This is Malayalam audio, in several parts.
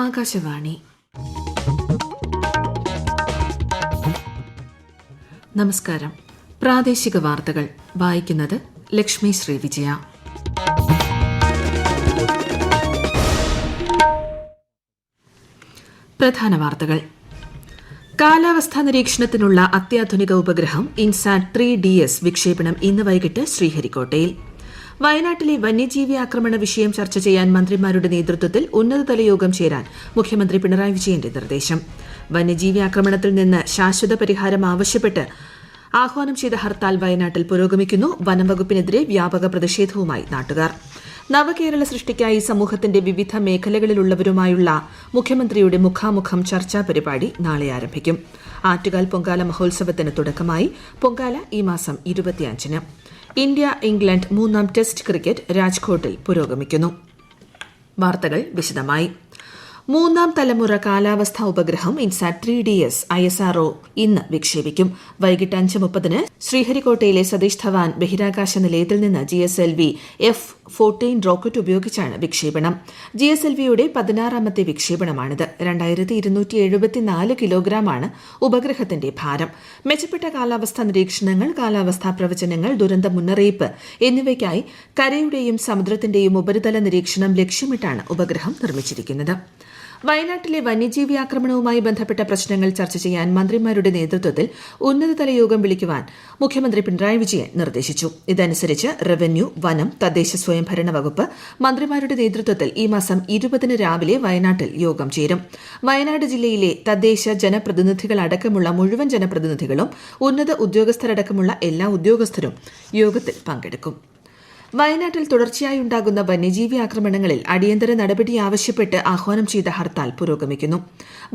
ആകാശവാണി. നമസ്കാരം. പ്രാദേശിക വാർത്തകൾ വായിക്കുന്നത് ലക്ഷ്മി ശ്രീ വിജയ. പ്രധാന വാർത്തകൾ. കാലാവസ്ഥാ നിരീക്ഷണത്തിനുള്ള അത്യാധുനിക ഉപഗ്രഹം ഇൻസാറ്റ് 3DS വിക്ഷേപണം ഇന്ന് വൈകിട്ട് ശ്രീഹരിക്കോട്ടയിൽ. വയനാട്ടിലെ വന്യജീവി ആക്രമണ വിഷയം ചർച്ച ചെയ്യാൻ മന്ത്രിമാരുടെ നേതൃത്വത്തിൽ ഉന്നതതല യോഗം ചേരാൻ മുഖ്യമന്ത്രി പിണറായി വിജയന്റെ നിർദ്ദേശം. വന്യജീവി ആക്രമണത്തിൽ നിന്ന് ശാശ്വത പരിഹാരം ആവശ്യപ്പെട്ട് ആഹ്വാനം ചെയ്ത ഹർത്താൽ വയനാട്ടിൽ പുരോഗമിക്കുന്നു. വനംവകുപ്പിനെതിരെ വ്യാപക പ്രതിഷേധവുമായി നാട്ടുകാർ. നവകേരള സൃഷ്ടിക്കായി സമൂഹത്തിന്റെ വിവിധ മേഖലകളിലുള്ളവരുമായുള്ള മുഖ്യമന്ത്രിയുടെ മുഖാമുഖം ചർച്ചാ പരിപാടി നാളെ ആരംഭിക്കും. ആറ്റുകാൽ പൊങ്കാല മഹോത്സവത്തിന് തുടക്കമായി. പൊങ്കാല ഈ മാസം 25-ന്. ഇന്ത്യ ഇംഗ്ലണ്ട് 3-ാം ടെസ്റ്റ് ക്രിക്കറ്റ് രാജ്കോട്ടിൽ പുരോഗമിക്കുന്നു. വാർത്തകൾ വിശദമായി. 3-ാം തലമുറ കാലാവസ്ഥാ ഉപഗ്രഹം ഇൻസാറ്റ് 3DS ISRO ഇന്ന് വിക്ഷേപിക്കും. വൈകിട്ട് 5:30-ന് ശ്രീഹരിക്കോട്ടയിലെ സതീഷ് ധവാൻ ബഹിരാകാശ നിലയത്തിൽ നിന്ന് GSLV F-14 റോക്കറ്റ് ഉപയോഗിച്ചാണ് വിക്ഷേപണം. GSLVയുടെ 16-ാമത്തെ വിക്ഷേപണമാണിത്. 2274 കിലോഗ്രാമാണ് ഉപഗ്രഹത്തിന്റെ ഭാരം. മെച്ചപ്പെട്ട കാലാവസ്ഥാ നിരീക്ഷണങ്ങൾ, കാലാവസ്ഥാ പ്രവചനങ്ങൾ, ദുരന്ത മുന്നറിയിപ്പ് എന്നിവയ്ക്കായി കരയുടെയും സമുദ്രത്തിന്റെയും ഉപരിതല നിരീക്ഷണം ലക്ഷ്യമിട്ടാണ് ഉപഗ്രഹം നിർമ്മിച്ചിരിക്കുന്നത്. വയനാട്ടിലെ വന്യജീവി ആക്രമണവുമായി ബന്ധപ്പെട്ട പ്രശ്നങ്ങൾ ചർച്ച ചെയ്യാൻ മന്ത്രിമാരുടെ നേതൃത്വത്തിൽ ഉന്നതതല യോഗം വിളിക്കുവാൻ മുഖ്യമന്ത്രി പിണറായി വിജയൻ നിർദ്ദേശിച്ചു. ഇതനുസരിച്ച് റവന്യൂ, വനം, തദ്ദേശ സ്വയംഭരണ വകുപ്പ് മന്ത്രിമാരുടെ നേതൃത്വത്തിൽ ഈ മാസം 20-ന് രാവിലെ വയനാട്ടിൽ യോഗം ചേരും. വയനാട് ജില്ലയിലെ തദ്ദേശ ജനപ്രതിനിധികളടക്കമുള്ള മുഴുവൻ ജനപ്രതിനിധികളും ഉന്നത ഉദ്യോഗസ്ഥരടക്കമുള്ള എല്ലാ ഉദ്യോഗസ്ഥരും യോഗത്തിൽ പങ്കെടുക്കും. വയനാട്ടിൽ തുടർച്ചയായുണ്ടാകുന്ന വന്യജീവി ആക്രമണങ്ങളിൽ അടിയന്തര നടപടി ആവശ്യപ്പെട്ട് ആഹ്വാനം ചെയ്ത ഹർത്താൽ പുരോഗമിക്കുന്നു.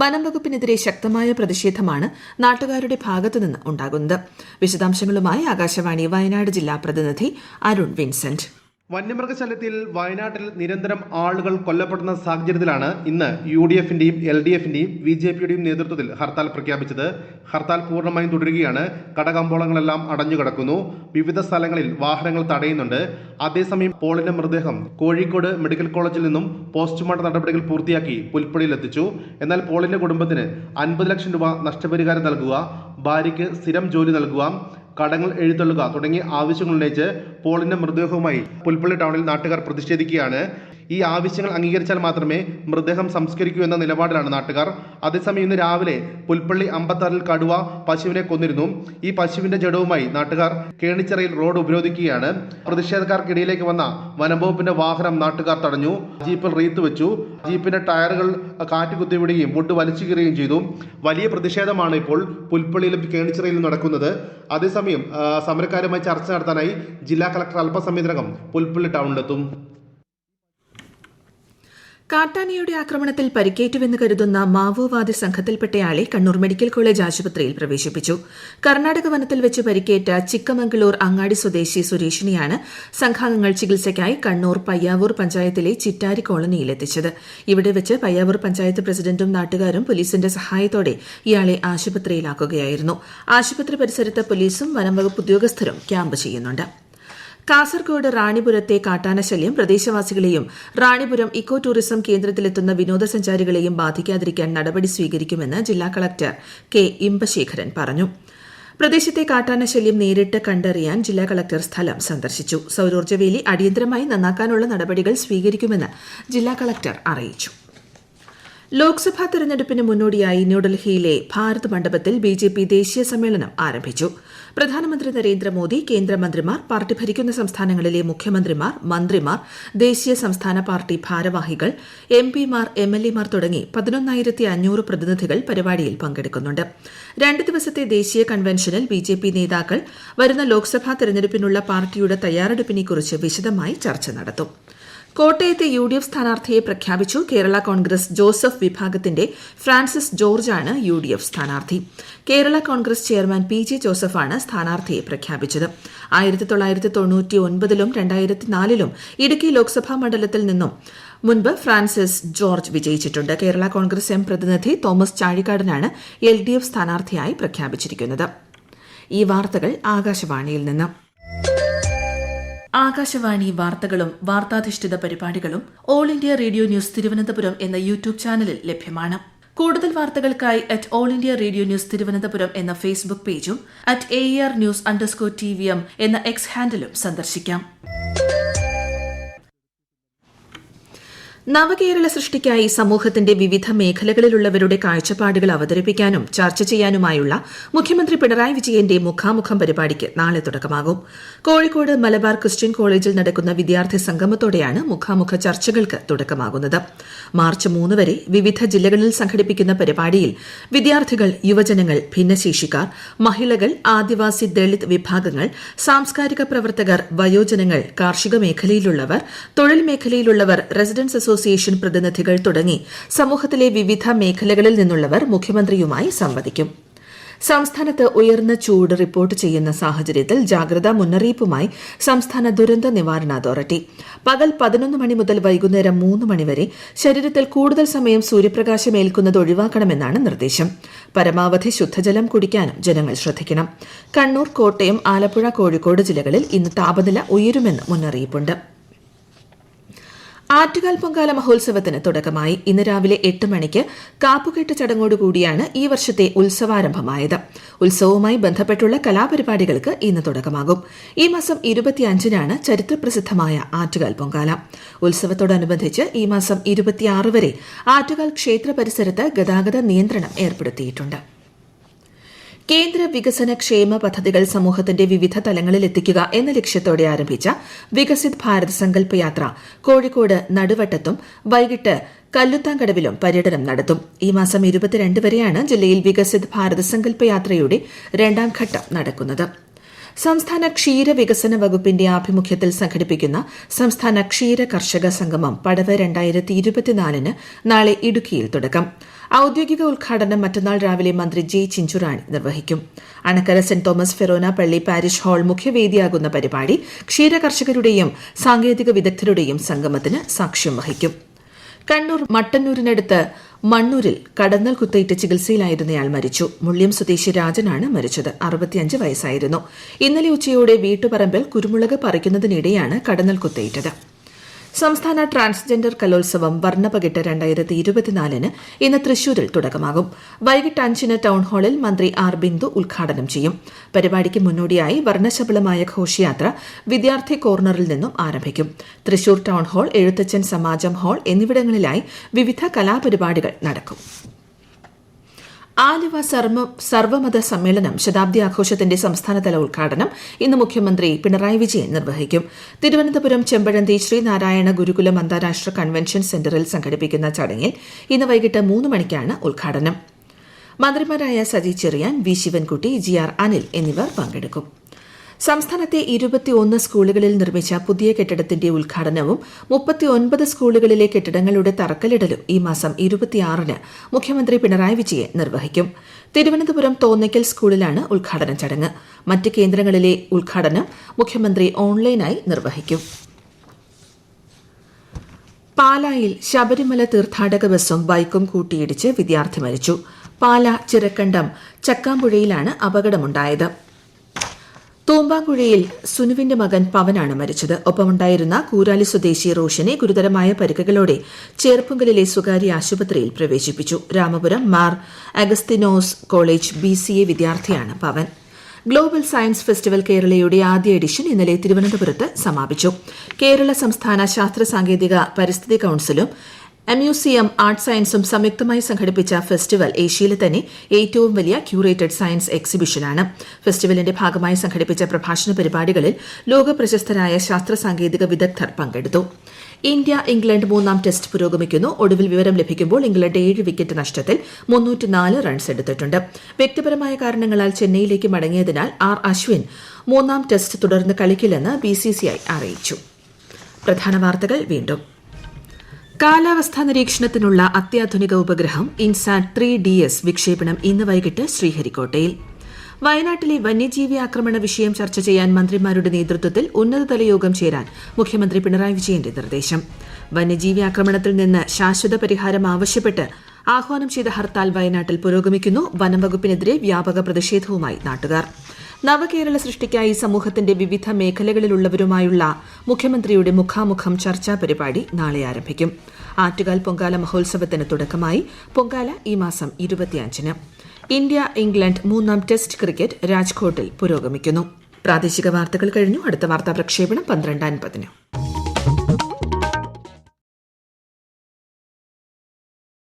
വനം വകുപ്പിനെതിരെ ശക്തമായ പ്രതിഷേധമാണ് നാട്ടുകാരുടെ ഭാഗത്തുനിന്ന് ഉണ്ടാകുന്നത്. വിശദാംശങ്ങളുമായി ആകാശവാണി വയനാട് ജില്ലാ പ്രതിനിധി അരുൺ വിൻസെന്റ്. വന്യമൃഗശല്യത്തിൽ വയനാട്ടിൽ നിരന്തരം ആളുകൾ കൊല്ലപ്പെടുന്ന സാഹചര്യത്തിലാണ് ഇന്ന് UDF-ന്റെയും LDF-ന്റെയും BJP-യുടെയും നേതൃത്വത്തിൽ ഹർത്താൽ പ്രഖ്യാപിച്ചത്. ഹർത്താൽ പൂർണ്ണമായും തുടരുകയാണ്. കടകമ്പോളങ്ങളെല്ലാം അടഞ്ഞുകിടക്കുന്നു. വിവിധ സ്ഥലങ്ങളിൽ വാഹനങ്ങൾ തടയുന്നുണ്ട്. അതേസമയം പോളിന്റെ മൃതദേഹം കോഴിക്കോട് മെഡിക്കൽ കോളേജിൽ നിന്നും പോസ്റ്റ്മോർട്ടം നടപടികൾ പൂർത്തിയാക്കി പുൽപ്പള്ളിയിൽ എത്തിച്ചു. എന്നാൽ പോളിന്റെ കുടുംബത്തിന് 50 ലക്ഷം രൂപ നഷ്ടപരിഹാരം നൽകുക, ഭാര്യയ്ക്ക് സ്ഥിരം ജോലി നൽകുക, കടങ്ങൾ എഴുത്തള്ളുക തുടങ്ങിയ ആവശ്യങ്ങൾ ഉന്നയിച്ച് പോളിന്റെ മൃതദേഹവുമായി പുൽപ്പള്ളി ടൗണിൽ നാട്ടുകാർ പ്രതിഷേധിക്കുകയാണ്. ഈ ആവശ്യങ്ങൾ അംഗീകരിച്ചാൽ മാത്രമേ മൃതദേഹം സംസ്കരിക്കൂ എന്ന നിലപാടിലാണ് നാട്ടുകാർ. അതേസമയം ഇന്ന് രാവിലെ പുൽപ്പള്ളി 56-ൽ കടുവ പശുവിനെ കൊന്നിരുന്നു. ഈ പശുവിന്റെ ജഡവുമായി നാട്ടുകാർ കേണിച്ചിറയിൽ റോഡ് ഉപരോധിക്കുകയാണ്. പ്രതിഷേധക്കാർക്കിടയിലേക്ക് വന്ന വനംവകുപ്പിന്റെ വാഹനം നാട്ടുകാർ തടഞ്ഞു. ജീപ്പിൽ റീത്ത് വെച്ചു. ജീപ്പിന്റെ ടയറുകൾ കാറ്റുകുത്തിവിടുകയും വുഡ് വലിച്ചു കീറുകയും ചെയ്തു. വലിയ പ്രതിഷേധമാണ് ഇപ്പോൾ പുൽപ്പള്ളിയിലും കേണിച്ചിറയിലും നടക്കുന്നത്. അതേസമയം സമരക്കാരുമായി ചർച്ച നടത്താനായി ജില്ലാ കളക്ടർ അല്പസമയത്തിനകം പുൽപ്പള്ളി ടൗണിലെത്തും. കാട്ടാനയുടെ ആക്രമണത്തിൽ പരിക്കേറ്റുവെന്ന് കരുതുന്ന മാവോവാദി സംഘത്തിൽപ്പെട്ടയാളെ കണ്ണൂർ മെഡിക്കൽ കോളേജ് ആശുപത്രിയിൽ പ്രവേശിപ്പിച്ചു. കർണാടക വനത്തിൽ വെച്ച് പരിക്കേറ്റ ചിക്കമംഗളൂർ അങ്ങാടി സ്വദേശി സുരേഷിനെയാണ് സംഘാംഗങ്ങൾ ചികിത്സയ്ക്കായി കണ്ണൂർ പയ്യാവൂർ പഞ്ചായത്തിലെ ചിറ്റാരി കോളനിയിലെത്തിച്ചത്. ഇവിടെ വെച്ച് പയ്യാവൂർ പഞ്ചായത്ത് പ്രസിഡന്റും നാട്ടുകാരും പോലീസിന്റെ സഹായത്തോടെ ഇയാളെ ആശുപത്രിയിലാക്കുകയായിരുന്നു. ആശുപത്രി പരിസരത്ത് പോലീസും വനംവകുപ്പ് ഉദ്യോഗസ്ഥരും ക്യാമ്പ് ചെയ്യുന്നുണ്ട്. കാസർഗോഡ് റാണിപുരത്തെ കാട്ടാനശല്യം പ്രദേശവാസികളെയും റാണിപുരം ഇക്കോ ടൂറിസം കേന്ദ്രത്തിലെത്തുന്ന വിനോദസഞ്ചാരികളെയും ബാധിക്കാതിരിക്കാൻ നടപടി സ്വീകരിക്കുമെന്ന് ജില്ലാ കളക്ടർ കെ ഇമ്പശേഖരൻ പറഞ്ഞു. പ്രദേശത്തെ കാട്ടാനശല്യം നേരിട്ട് കണ്ടറിയാൻ ജില്ലാ കളക്ടർ സ്ഥലം സന്ദർശിച്ചു. സൌരോർജ്ജവേലി അടിയന്തരമായി നന്നാക്കാനുള്ള നടപടികൾ സ്വീകരിക്കുമെന്ന് ജില്ലാ കളക്ടർ അറിയിച്ചു. ലോക്സഭാ തെരഞ്ഞെടുപ്പിന് മുന്നോടിയായി ന്യൂഡൽഹിയിലെ ഭാരത് മണ്ഡപത്തിൽ BJP ദേശീയ സമ്മേളനം ആരംഭിച്ചു. പ്രധാനമന്ത്രി നരേന്ദ്രമോദി, കേന്ദ്രമന്ത്രിമാർ, പാർട്ടി ഭരിക്കുന്ന സംസ്ഥാനങ്ങളിലെ മുഖ്യമന്ത്രിമാർ, മന്ത്രിമാർ, ദേശീയ സംസ്ഥാന പാർട്ടി ഭാരവാഹികൾ, MPമാർ, MLAമാർ തുടങ്ങി 11,500 പ്രതിനിധികൾ പരിപാടിയിൽ പങ്കെടുക്കുന്നുണ്ട്. 2 ദിവസത്തെ ദേശീയ കൺവെൻഷനിൽ BJP നേതാക്കൾ വരുന്ന ലോക്സഭാ തെരഞ്ഞെടുപ്പിനുള്ള പാർട്ടിയുടെ തയ്യാറെടുപ്പിനെക്കുറിച്ച് വിശദമായി ചർച്ച നടത്തും. കോട്ടയത്തെ UDF സ്ഥാനാർത്ഥിയെ പ്രഖ്യാപിച്ചു. കേരള കോൺഗ്രസ് ജോസഫ് വിഭാഗത്തിന്റെ ഫ്രാൻസിസ് ജോർജാണ് UDF സ്ഥാനാർത്ഥി. കേരള കോൺഗ്രസ് ചെയർമാൻ PJ ജോസഫാണ് സ്ഥാനാർത്ഥിയെ പ്രഖ്യാപിച്ചത്. 1999-ലും 2004-ലും ഇടുക്കി ലോക്സഭാ മണ്ഡലത്തിൽ നിന്നും മുൻപ് Francis George വിജയിച്ചിട്ടുണ്ട്. Kerala Congress M പ്രതിനിധി തോമസ് ചാഴിക്കാടനാണ് LDF സ്ഥാനാർത്ഥിയായി പ്രഖ്യാപിച്ചിരിക്കുന്നത്. ഈ വാർത്തകൾ ആകാശവാണിയിൽ നിന്ന്. ആകാശവാണി വാർത്തകളും വാർത്താധിഷ്ഠിത പരിപാടികളും all India radio news Thiruvananthapuram എന്ന യൂട്യൂബ് ചാനലിൽ ലഭ്യമാണ്. കൂടുതൽ വാർത്തകൾക്കായി all India radio news Thiruvananthapuram എന്ന ഫേസ്ബുക്ക് പേജും @ARnews_TVM എന്ന എക്സ് ഹാൻഡിലും സന്ദർശിക്കാം. നവകേരള സൃഷ്ടിക്കായി സമൂഹത്തിന്റെ വിവിധ മേഖലകളിലുള്ളവരുടെ കാഴ്ചപ്പാടുകൾ അവതരിപ്പിക്കാനും ചർച്ച ചെയ്യാനുമായുള്ള മുഖ്യമന്ത്രി പിണറായി വിജയന്റെ മുഖാമുഖം പരിപാടിക്ക് നാളെ തുടക്കമാകും. കോഴിക്കോട് മലബാർ ക്രിസ്ത്യൻ കോളേജിൽ നടക്കുന്ന വിദ്യാർത്ഥി സംഗമത്തോടെയാണ് മുഖാമുഖ ചർച്ചകൾക്ക് തുടക്കമാകുന്നത്. മാർച്ച് 3 വരെ വിവിധ ജില്ലകളിൽ സംഘടിപ്പിക്കുന്ന പരിപാടിയിൽ വിദ്യാർത്ഥികൾ, യുവജനങ്ങൾ, ഭിന്നശേഷിക്കാർ, മഹിളകൾ, ആദിവാസി ദളിത് വിഭാഗങ്ങൾ, സാംസ്കാരിക പ്രവർത്തകർ, വയോജനങ്ങൾ, കാർഷിക മേഖലയിലുള്ളവർ, തൊഴിൽ മേഖലയിലുള്ളവർ, റെസിഡൻസ് അസോസിയേഷൻ പ്രതിനിധികൾ തുടങ്ങി സമൂഹത്തിലെ വിവിധ മേഖലകളിൽ നിന്നുള്ളവർ മുഖ്യമന്ത്രിയുമായി സംവദിക്കും. സംസ്ഥാനത്ത് ഉയർന്ന ചൂട് റിപ്പോർട്ട് ചെയ്യുന്ന സാഹചര്യത്തിൽ ജാഗ്രതാ മുന്നറിയിപ്പുമായി സംസ്ഥാന ദുരന്ത നിവാരണ അതോറിറ്റി. പകൽ 11 മണി മുതൽ വൈകുന്നേരം 3 മണി വരെ ശരീരത്തിൽ കൂടുതൽ സമയം സൂര്യപ്രകാശം ഏൽക്കുന്നത് ഒഴിവാക്കണമെന്നാണ് നിർദ്ദേശം. പരമാവധി ശുദ്ധജലം കുടിക്കാനും ജനങ്ങൾ ശ്രദ്ധിക്കണം. കണ്ണൂർ, കോട്ടയം, ആലപ്പുഴ, കോഴിക്കോട് ജില്ലകളിൽ ഇന്ന് താപനില ഉയരുമെന്ന് മുന്നറിയിപ്പുണ്ട്. ആറ്റുകാൽ പൊങ്കാല മഹോത്സവത്തിന് തുടക്കമായി. ഇന്ന് രാവിലെ 8 മണിക്ക് കാപ്പുകെട്ട് ചടങ്ങോടുകൂടിയാണ് ഈ വർഷത്തെ ഉത്സവാരംഭമായത്. ഉത്സവവുമായി ബന്ധപ്പെട്ടുള്ള കലാപരിപാടികൾക്ക് ഇന്ന് തുടക്കമാകും. ഈ മാസം 25-നാണ് ചരിത്രപ്രസിദ്ധമായ ആറ്റുകാൽ പൊങ്കാല. ഉത്സവത്തോടനുബന്ധിച്ച് ഈ മാസം 26 വരെ ആറ്റുകാൽ ക്ഷേത്ര പരിസരത്ത് ഗതാഗത നിയന്ത്രണം ഏർപ്പെടുത്തിയിട്ടുണ്ട്. കേന്ദ്ര വികസന ക്ഷേമ പദ്ധതികൾ സമൂഹത്തിന്റെ വിവിധ തലങ്ങളിൽ എത്തിക്കുക എന്ന ലക്ഷ്യത്തോടെ ആരംഭിച്ച വികസിത് ഭാരത് സങ്കല്പ് യാത്ര കോഴിക്കോട് നടുവട്ടത്തും വൈകിട്ട് കല്ലുത്താങ്കടവിലും പര്യടനം നടത്തും. ഈ മാസം 22 വരെയാണ് ജില്ലയിൽ വികസിത് ഭാരത് സങ്കല്പ് യാത്രയുടെ 2ാം ഘട്ടം നടക്കുന്നത്. സംസ്ഥാന ക്ഷീര വികസന വകുപ്പിന്റെ ആഭിമുഖ്യത്തിൽ സംഘടിപ്പിക്കുന്ന സംസ്ഥാന ക്ഷീര കർഷക സംഗമം പടവ് 2024 നാളെ ഇടുക്കിയിൽ തുടക്കം. ഔദ്യോഗിക ഉദ്ഘാടനം മറ്റന്നാൾ രാവിലെ മന്ത്രി ജെ ചിഞ്ചുറാണി നിർവഹിക്കും. അണക്കര സെന്റ് തോമസ് ഫെറോന പള്ളി പാരിഷ് ഹാൾ മുഖ്യവേദിയാകുന്ന പരിപാടി ക്ഷീര കർഷകരുടെയും സാങ്കേതിക വിദഗ്ധരുടെയും സംഗമത്തിന് സാക്ഷ്യം വഹിക്കും. കണ്ണൂർ മട്ടന്നൂരിനടുത്ത് മണ്ണൂരിൽ കടന്നൽ കുത്തേറ്റ് ചികിത്സയിലായിരുന്നയാൾ മരിച്ചു. മുള്ള്യം സ്വദേശി രാജനാണ് മരിച്ചത്. 65 വയസ്സായിരുന്നു. ഇന്നലെ ഉച്ചയോടെ വീട്ടുപറമ്പിൽ കുരുമുളക് പറിക്കുന്നതിനിടെയാണ് കടന്നൽ കുത്തേറ്റത്. സംസ്ഥാന ട്രാൻസ്ജെൻഡർ കലോത്സവം വർണ്ണപകിട്ട് 2024 ഇന്ന് തൃശൂരിൽ തുടക്കമാകും. വൈകിട്ട് 5-ന് ടൌൺഹാളിൽ മന്ത്രി ആർ ബിന്ദു ഉദ്ഘാടനം ചെയ്യും. പരിപാടിക്ക് മുന്നോടിയായി വർണ്ണശബളമായ ഘോഷയാത്ര വിദ്യാർത്ഥി കോർണറിൽ നിന്നും ആരംഭിക്കും. തൃശൂർ ടൌൺഹാൾ, എഴുത്തച്ഛൻ സമാജം ഹാൾ എന്നിവിടങ്ങളിലായി വിവിധ കലാപരിപാടികൾ നടക്കും. ആലുവ സർവമത സമ്മേളനം ശതാബ്ദി ആഘോഷത്തിന്റെ സംസ്ഥാനതല ഉദ്ഘാടനം ഇന്ന് മുഖ്യമന്ത്രി പിണറായി വിജയൻ നിർവഹിക്കും. തിരുവനന്തപുരം ചെമ്പഴന്തി ശ്രീനാരായണ ഗുരുകുലം അന്താരാഷ്ട്ര കൺവെൻഷൻ സെന്ററിൽ സംഘടിപ്പിക്കുന്ന ചടങ്ങിൽ ഇന്ന് വൈകിട്ട് 3 മണിക്കാണ് ഉദ്ഘാടനം. മന്ത്രിമാരായ സജി ചെറിയാൻ, വി ശിവൻകുട്ടി, GR അനിൽ എന്നിവർ പങ്കെടുക്കും. സംസ്ഥാനത്തെ 21 സ്കൂളുകളിൽ നിർമ്മിച്ച പുതിയ കെട്ടിടത്തിന്റെ ഉദ്ഘാടനവും 39 സ്കൂളുകളിലെ കെട്ടിടങ്ങളുടെ തറക്കല്ലിടലും ഈ മാസം 26-ന് മുഖ്യമന്ത്രി പിണറായി വിജയൻ നിർവഹിക്കും. തിരുവനന്തപുരം തോന്നയ്ക്കൽ സ്കൂളിലാണ് ഉദ്ഘാടന ചടങ്ങ്. മറ്റ് കേന്ദ്രങ്ങളിലെ ഉദ്ഘാടനം മുഖ്യമന്ത്രി ഓൺലൈനായി നിർവഹിക്കും. പാലായിൽ ശബരിമല തീർത്ഥാടക ബസും ബൈക്കും കൂട്ടിയിടിച്ച് വിദ്യാർത്ഥി മരിച്ചു. പാല ചിറക്കണ്ടം ചക്കാമ്പുഴയിലാണ് അപകടമുണ്ടായത്. തൂമ്പാങ്കുഴയിൽ സുനുവിന്റെ മകൻ പവനാണ് മരിച്ചത്. ഒപ്പമുണ്ടായിരുന്ന കൂരാലി സ്വദേശി റോഷനെ ഗുരുതരമായ പരിക്കുകളോടെ ചേർപ്പുങ്കലിലെ സ്വകാര്യ ആശുപത്രിയിൽ പ്രവേശിപ്പിച്ചു. രാമപുരം മാർ അഗസ്തിനോസ് കോളേജ് BCA വിദ്യാർത്ഥിയാണ് പവൻ. ഗ്ലോബൽ സയൻസ് ഫെസ്റ്റിവൽ കേരളയുടെ ആദ്യ എഡിഷൻ ഇന്നലെ തിരുവനന്തപുരത്ത് സമാപിച്ചു. കേരള സംസ്ഥാന ശാസ്ത്ര സാങ്കേതിക പരിസ്ഥിതി കൌൺസിലും MUCM ആർട്ട് സയൻസും സംയുക്തമായി സംഘടിപ്പിച്ച ഫെസ്റ്റിവൽ ഏഷ്യയിലെ തന്നെ ഏറ്റവും വലിയ ക്യൂറേറ്റഡ് സയൻസ് എക്സിബിഷനാണ്. ഫെസ്റ്റിവലിന്റെ ഭാഗമായി സംഘടിപ്പിച്ച പ്രഭാഷണ പരിപാടികളിൽ ലോക പ്രശസ്തരായ ശാസ്ത്ര സാങ്കേതിക വിദഗ്ധർ പങ്കെടുത്തു. ഇന്ത്യ ഇംഗ്ലണ്ട് 3ാം ടെസ്റ്റ് പുരോഗമിക്കുന്നു. ഒടുവിൽ വിവരം ലഭിക്കുമ്പോൾ ഇംഗ്ലണ്ട് 7 വിക്കറ്റ് നഷ്ടത്തിൽ 304 റൺസ് എടുത്തിട്ടുണ്ട്. വ്യക്തിപരമായ കാരണങ്ങളാൽ ചെന്നൈയിലേക്ക് മടങ്ങിയതിനാൽ അശ്വിൻ 3ാം ടെസ്റ്റ് തുടർന്ന് കളിക്കില്ലെന്ന് BCCI അറിയിച്ചു. പ്രധാന വാർത്തകൾ വീണ്ടും. കാലാവസ്ഥാ നിരീക്ഷണത്തിനുള്ള അത്യാധുനിക ഉപഗ്രഹം ഇൻസാറ്റ് 3DS വിക്ഷേപണം ഇന്ന് വൈകിട്ട് ശ്രീഹരിക്കോട്ടയിൽ. വയനാട്ടിലെ വന്യജീവി ആക്രമണ വിഷയം ചർച്ച ചെയ്യാൻ മന്ത്രിമാരുടെ നേതൃത്വത്തിൽ ഉന്നതതല യോഗം ചേരാൻ മുഖ്യമന്ത്രി പിണറായി വിജയന്റെ നിർദ്ദേശം. വന്യജീവി ആക്രമണത്തിൽ നിന്ന് ശാശ്വത പരിഹാരം ആവശ്യപ്പെട്ട് ആഹ്വാനം ചെയ്ത ഹർത്താൽ വയനാട്ടിൽ പുരോഗമിക്കുന്നു. വനം വകുപ്പിനെതിരെ വ്യാപക പ്രതിഷേധവുമായി നാട്ടുകാർ. നവകേരള സൃഷ്ടിക്കായി സമൂഹത്തിന്റെ വിവിധ മേഖലകളിലുള്ളവരുമായുള്ള മുഖ്യമന്ത്രിയുടെ മുഖാമുഖം ചർച്ചാ പരിപാടി നാളെ ആരംഭിക്കും. ആറ്റുകാൽ പൊങ്കാല മഹോത്സവത്തിന് തുടക്കമായി. പൊങ്കാല ഈ മാസം 25-ന്. ഇന്ത്യ ഇംഗ്ലണ്ട് 3-ാം ടെസ്റ്റ് ക്രിക്കറ്റ് രാജ്കോട്ടിൽ പുരോഗമിക്കുന്നു. പ്രാദേശിക വാർത്തകൾ കഴിഞ്ഞു. അടുത്ത വാർത്താ പ്രക്ഷേപണം 12:50-ന്.